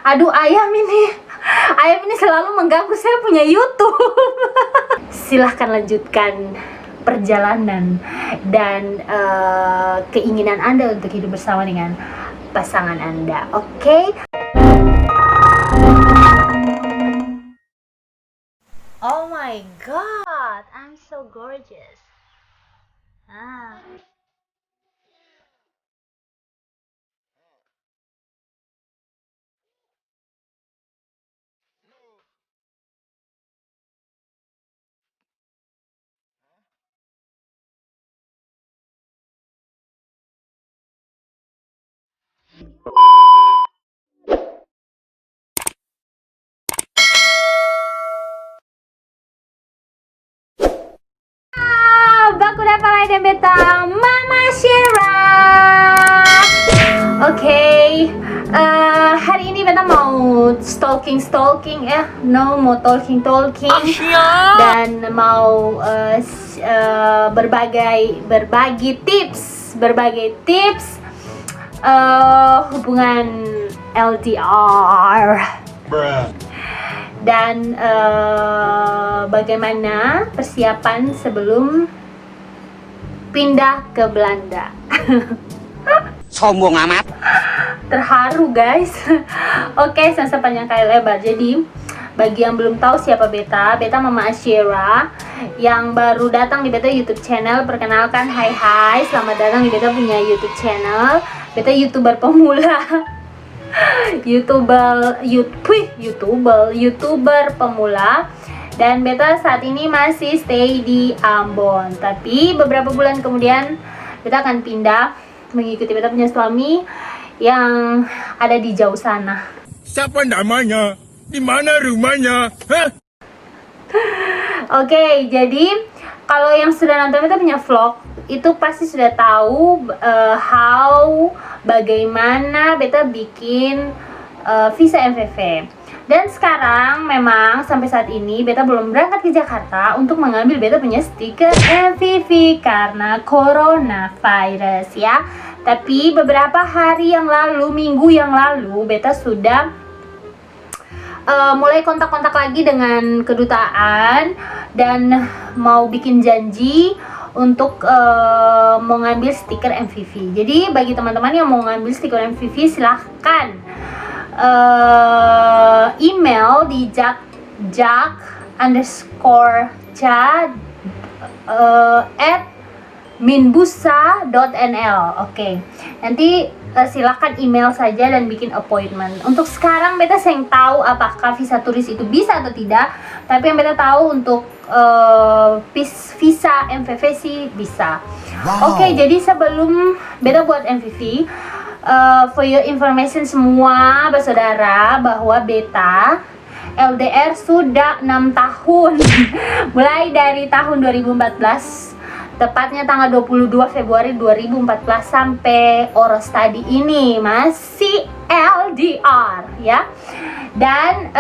Aduh, ayam ini selalu mengganggu saya punya YouTube. Silahkan lanjutkan perjalanan dan keinginan Anda untuk hidup bersama dengan pasangan Anda, oke? Oh my god, I'm so gorgeous. Ah. Baku dapat dan beta Mama Shira. Oke, hari ini beta mau stalking no, mau talking dan mau berbagi tips hubungan LDR. Dan bagaimana persiapan sebelum pindah ke Belanda. Sombong amat. Terharu guys. Oke, sepanjang kali lebar. Jadi bagi yang belum tahu siapa beta Mama Ashira yang baru datang di beta YouTube channel, perkenalkan, hai, selamat datang di beta punya YouTube channel. Beta YouTuber pemula. YouTuber pemula, dan beta saat ini masih stay di Ambon. Tapi beberapa bulan kemudian beta akan pindah mengikuti beta punya suami yang ada di jauh sana. Siapa namanya? Di mana rumahnya? Hah? Oke, jadi kalau yang sudah nonton beta punya vlog itu pasti sudah tahu bagaimana beta bikin visa MVV. Dan sekarang memang sampai saat ini beta belum berangkat ke Jakarta untuk mengambil beta punya stiker MVV karena coronavirus ya. Tapi beberapa hari yang lalu, minggu yang lalu, beta sudah mulai kontak-kontak lagi dengan kedutaan dan mau bikin janji untuk mau ngambil stiker MVV. Jadi bagi teman-teman yang mau ngambil stiker MVV silahkan email di jack@minbusa.nl. Oke. Nanti silahkan email saja dan bikin appointment. Untuk sekarang beta yang tahu apakah visa turis itu bisa atau tidak, tapi yang beta tahu untuk visa MVV sih bisa. Wow. Oke, jadi sebelum beta buat MVV, for your information semua bersaudara, bahwa beta LDR sudah 6 tahun. Mulai dari tahun 2014, tepatnya tanggal 22 Februari 2014 sampai oros tadi ini masih LDR ya. Dan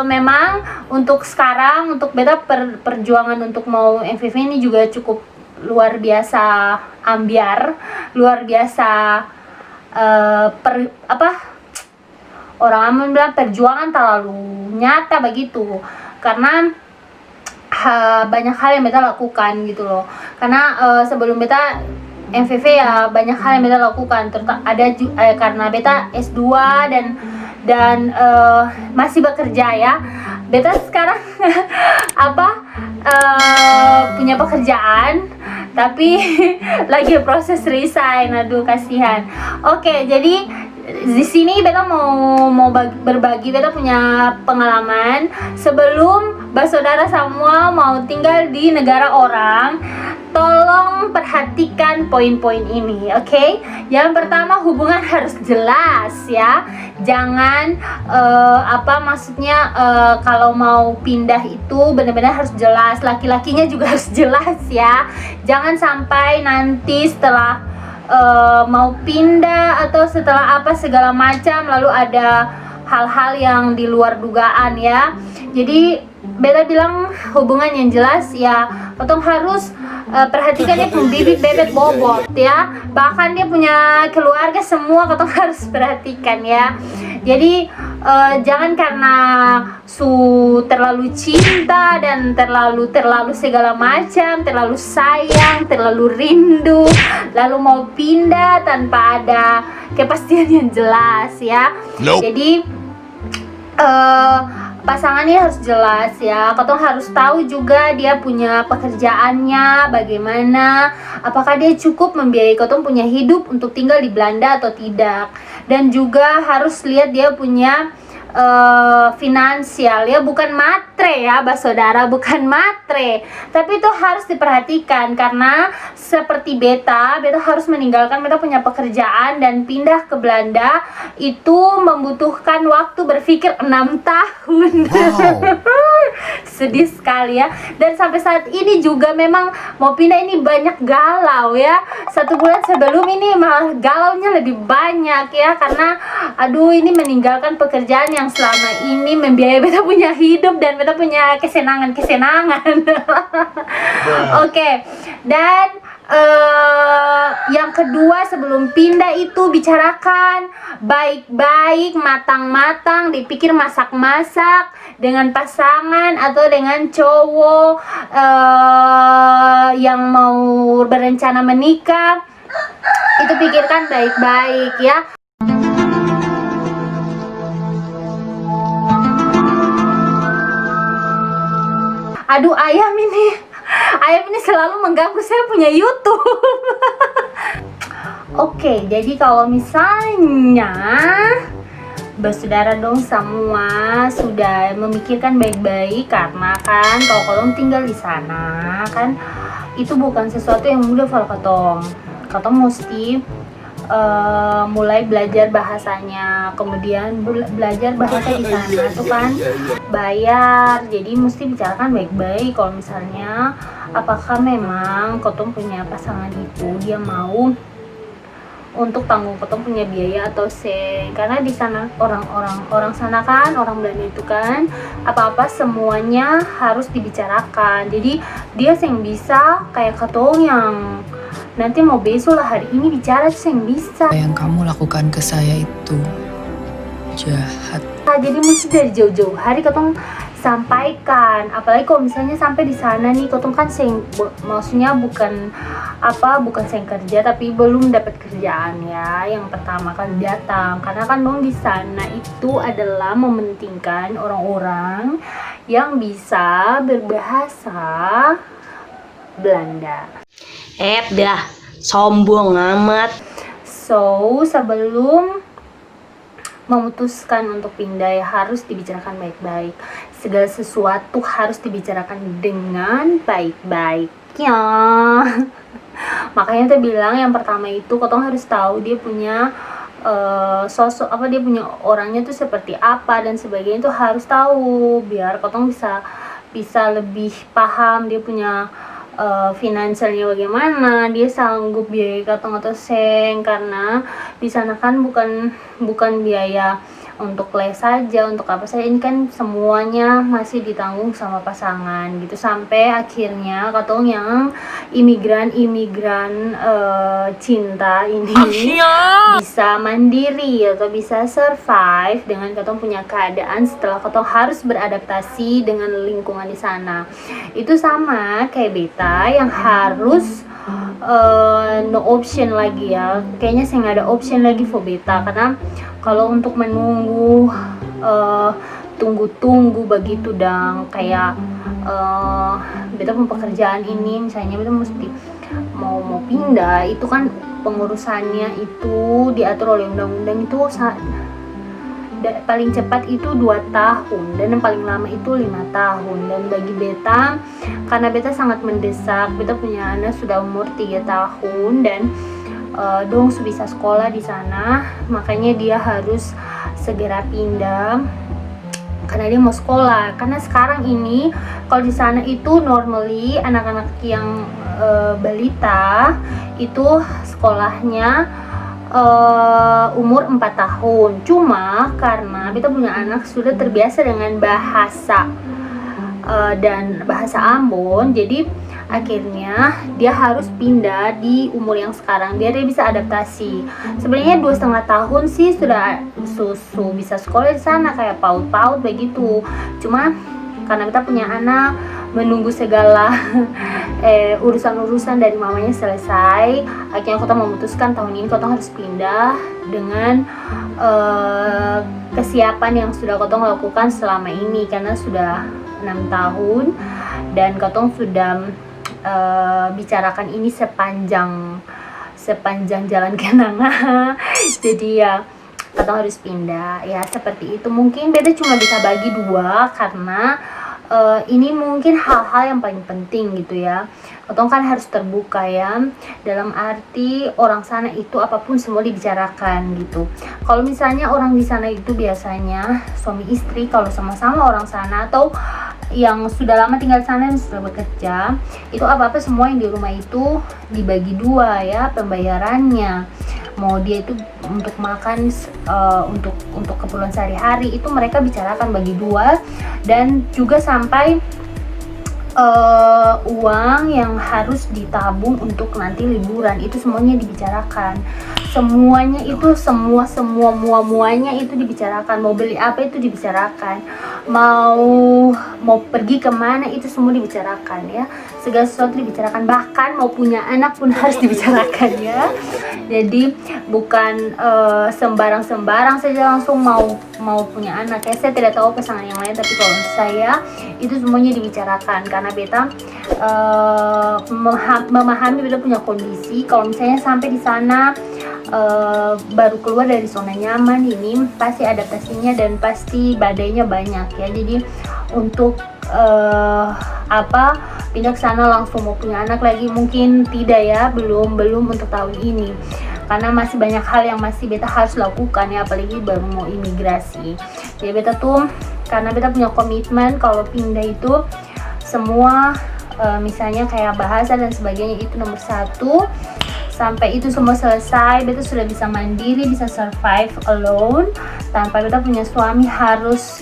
memang untuk sekarang, untuk beta perjuangan untuk mau MVV ini juga cukup luar biasa ambiar, luar biasa orang aman bilang perjuangan terlalu nyata begitu, karena banyak hal yang beta lakukan gitu loh. Karena sebelum beta MVV ya banyak hal yang beta lakukan, karena beta S2 dan masih bekerja ya. Beta sekarang punya pekerjaan tapi lagi proses resign. Aduh, kasihan. Oke, jadi di sini beta mau berbagi beta punya pengalaman sebelum saudara semua mau tinggal di negara orang. Tolong perhatikan poin-poin ini, oke? Yang pertama, hubungan harus jelas ya. Jangan kalau mau pindah itu benar-benar harus jelas. Laki-lakinya juga harus jelas ya. Jangan sampai nanti setelah mau pindah atau setelah segala macam lalu ada hal-hal yang di luar dugaan ya. Jadi beta bilang hubungan yang jelas ya. Potong harus perhatikan dia punya bibit bebek bobot ya. Bahkan dia punya keluarga semua potong harus perhatikan ya. Jadi jangan karena terlalu cinta dan terlalu segala macam, terlalu sayang, terlalu rindu, lalu mau pindah tanpa ada kepastian yang jelas ya. Nope. Jadi pasangannya harus jelas ya. Katong harus tahu juga dia punya pekerjaannya bagaimana, apakah dia cukup membiayai katong punya hidup untuk tinggal di Belanda atau tidak. Dan juga harus lihat dia punya finansial ya, bukan matre ya saudara, bukan matre, tapi itu harus diperhatikan karena seperti beta harus meninggalkan beta punya pekerjaan dan pindah ke Belanda itu membutuhkan waktu berpikir 6 tahun. Wow. Sedih sekali ya. Dan sampai saat ini juga memang mau pindah ini banyak galau ya. 1 bulan sebelum ini malah galaunya lebih banyak ya, karena aduh ini meninggalkan pekerjaan yang selama ini membiayai beta punya hidup dan beta punya kesenangan. Oke. Dan yang kedua, sebelum pindah itu bicarakan baik-baik, matang-matang, dipikir masak-masak dengan pasangan atau dengan cowok yang mau berencana menikah. Itu pikirkan baik-baik ya. Aduh, ayam ini selalu mengganggu saya punya YouTube. Oke, jadi kalau misalnya bersaudara dong semua sudah memikirkan baik-baik, karena kan kalau kalian tinggal di sana kan itu bukan sesuatu yang mudah kalau katong mesti mulai belajar bahasanya, kemudian belajar bahasa di sana tuh kan bayar, jadi mesti bicarakan baik-baik kalau misalnya apakah memang kotong punya pasangan itu dia mau untuk tanggung kotong punya biaya atau karena di sana orang sana kan, orang Belanda itu kan apa-apa semuanya harus dibicarakan, jadi dia yang bisa kayak kotong yang nanti mau besok lah hari ini bicara tuh yang bisa. Yang kamu lakukan ke saya itu jahat. Jadi mesti dari jauh-jauh hari katong sampaikan, apalagi kalau misalnya sampai di sana nih katong kan maksudnya bukan kerja tapi belum dapat kerjaan ya. Yang pertama kali datang, karena kan dong di sana itu adalah mementingkan orang-orang yang bisa berbahasa Belanda. Dah, sombong amat. So, sebelum memutuskan untuk pindah ya harus dibicarakan baik-baik. Segala sesuatu harus dibicarakan dengan baik-baik ya. Makanya tuh bilang yang pertama itu kotong harus tahu dia punya sosok apa, dia punya orangnya tuh seperti apa dan sebagainya, itu harus tahu biar kotong bisa lebih paham dia punya finansialnya bagaimana, dia sanggup biaya katong atau karena di sana kan bukan biaya untuk les saja, untuk apa saja, ini kan semuanya masih ditanggung sama pasangan gitu, sampai akhirnya katong yang imigran cinta ini bisa mandiri atau bisa survive dengan katong punya keadaan setelah katong harus beradaptasi dengan lingkungan di sana. Itu sama kayak beta yang harus no option lagi ya, kayaknya saya nggak ada option lagi for beta, karena kalau untuk menunggu tunggu begitu dong, kayak beta pun pekerjaan ini misalnya beta mesti mau pindah, itu kan pengurusannya itu diatur oleh undang-undang, itu paling cepat itu 2 tahun dan yang paling lama itu 5 tahun. Dan bagi beta, karena beta sangat mendesak, beta punya anak sudah umur 3 tahun dan dong bisa sekolah di sana, makanya dia harus segera pindah karena dia mau sekolah. Karena sekarang ini kalau di sana itu normally anak-anak yang balita itu sekolahnya umur 4 tahun. Cuma karena kita punya anak sudah terbiasa dengan bahasa dan bahasa Ambon. Jadi akhirnya dia harus pindah di umur yang sekarang biar dia bisa adaptasi. Sebenarnya 2,5 tahun sih sudah bisa sekolah di sana kayak PAUD begitu. Cuma karena kita punya anak, menunggu segala urusan-urusan dari mamanya selesai, akhirnya kita memutuskan tahun ini kita harus pindah dengan kesiapan yang sudah kita lakukan selama ini karena sudah 6 tahun dan kita sudah bicarakan ini sepanjang jalan kenanga. Jadi ya kita harus pindah ya, seperti itu. Mungkin beta cuma bisa bagi dua karena ini mungkin hal-hal yang paling penting gitu ya. Otong kan harus terbuka ya, dalam arti orang sana itu apapun semua dibicarakan gitu. Kalau misalnya orang di sana itu biasanya suami istri kalau sama-sama orang sana atau yang sudah lama tinggal di sana dan sudah bekerja, itu apa-apa semua yang di rumah itu dibagi dua ya pembayarannya. Mau dia itu untuk makan, untuk keperluan sehari-hari itu mereka bicarakan bagi dua, dan juga sampai uang yang harus ditabung untuk nanti liburan itu semuanya dibicarakan. Semuanya itu semuanya itu dibicarakan. Mau beli apa itu dibicarakan. Mau pergi kemana itu semua dibicarakan ya. Segala sesuatu dibicarakan, bahkan mau punya anak pun harus dibicarakan ya. Jadi bukan sembarang saja langsung mau punya anak ya. Saya tidak tahu pasangan yang lain, tapi kalau saya itu semuanya dibicarakan karena beta memahami beta punya kondisi. Kalau misalnya sampai di sana baru keluar dari zona nyaman ini pasti adaptasinya dan pasti badainya banyak ya. Jadi untuk pindah ke sana langsung mau punya anak lagi mungkin tidak ya, belum untuk tahun ini karena masih banyak hal yang masih beta harus lakukan ya, apalagi baru mau imigrasi. Jadi beta tuh karena beta punya komitmen kalau pindah itu semua misalnya kayak bahasa dan sebagainya itu nomor 1. Sampai itu semua selesai, beta sudah bisa mandiri, bisa survive alone tanpa beta punya suami harus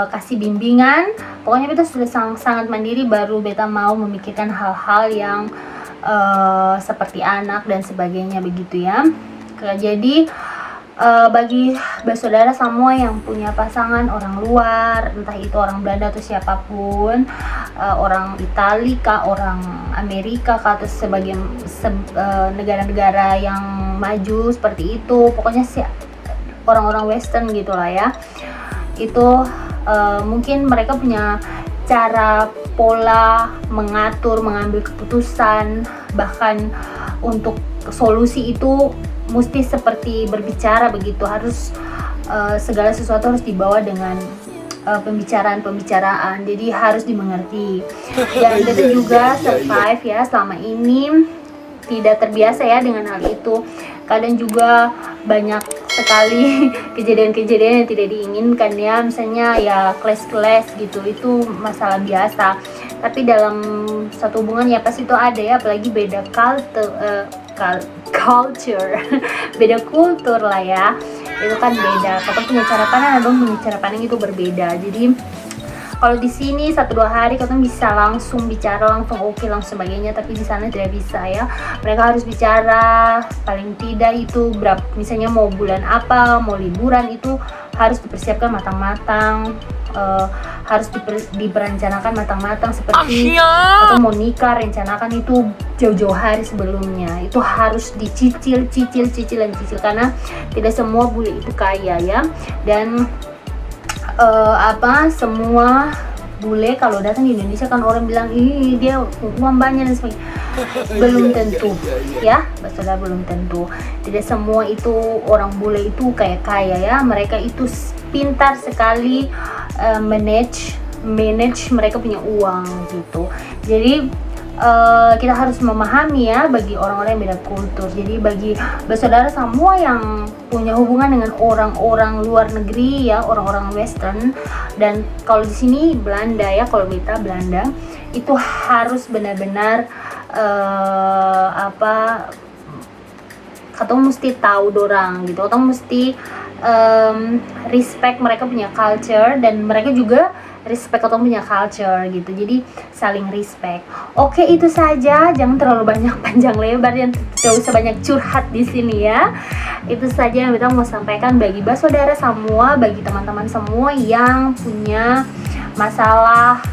kasih bimbingan. Pokoknya beta sudah sangat mandiri, baru beta mau memikirkan hal-hal yang seperti anak dan sebagainya begitu ya. Jadi bagi saudara semua yang punya pasangan orang luar, entah itu orang Belanda atau siapapun, orang Italia kah, orang Amerika kah, atau sebagian negara-negara yang maju seperti itu, pokoknya orang-orang Western gitulah ya. Itu mungkin mereka punya cara pola mengambil keputusan, bahkan untuk solusi itu mesti seperti berbicara begitu, harus segala sesuatu harus dibawa dengan pembicaraan, jadi harus dimengerti. Dan kita juga survive ya selama ini, tidak terbiasa ya dengan hal itu. Kadang juga banyak sekali kejadian-kejadian yang tidak diinginkan ya, misalnya ya clash gitu, itu masalah biasa. Tapi dalam satu hubungan ya pasti itu ada ya, apalagi beda culture beda kultur lah ya, itu kan beda. Kita punya cara pandang, dong punya cara pandang itu berbeda. Jadi kalau di sini 1-2 hari kita bisa langsung bicara, langsung oke, langsung sebagainya, tapi di sana tidak bisa ya. Mereka harus bicara paling tidak itu berapa, misalnya mau bulan apa, mau liburan itu harus dipersiapkan matang-matang, harus diperencanakan matang-matang, seperti atau mau nikah rencanakan itu jauh-jauh hari sebelumnya. Itu harus dicicil karena tidak semua bule itu kaya ya. Dan semua bule kalau datang di Indonesia kan orang bilang ih dia uang banyak dan sebagainya. Belum tentu ya, saudara, belum tentu. Tidak semua itu orang bule itu kaya ya. Mereka itu pintar sekali manage mereka punya uang gitu. Jadi kita harus memahami ya bagi orang-orang yang beda kultur. Jadi bagi saudara semua yang punya hubungan dengan orang-orang luar negeri ya, orang-orang Western, dan kalau di sini Belanda ya, kalau kita Belanda itu harus benar-benar katong mesti tahu dorang gitu, katong mesti respect mereka punya culture dan mereka juga respect atau punya culture gitu. Jadi saling respect. Oke, itu saja. Jangan terlalu banyak panjang lebar dan tidak usah banyak curhat di sini ya. Itu saja yang kita mau sampaikan bagi saudara semua, bagi teman-teman semua yang punya masalah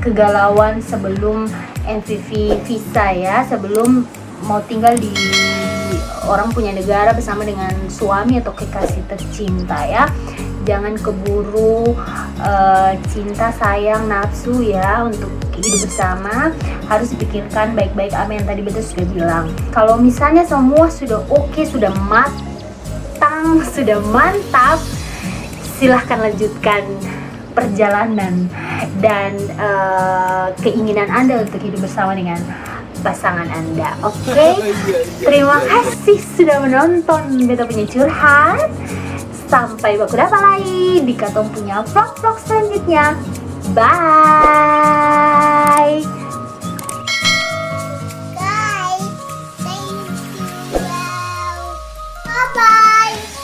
kegalauan sebelum MVV visa ya, sebelum mau tinggal di orang punya negara bersama dengan suami atau kekasih tercinta ya. Jangan keburu cinta, sayang, nafsu ya untuk hidup bersama. Harus dipikirkan baik-baik apa yang tadi betul sudah bilang. Kalau misalnya semua sudah oke, sudah matang, sudah mantap, silahkan lanjutkan perjalanan dan keinginan Anda untuk hidup bersama dengan pasangan Anda. Oke? Terima kasih sudah menonton Beta punya curhat. Sampai baku dapat lagi di Katong punya vlog-vlog selanjutnya. Bye. Guys, thank you. Bye bye.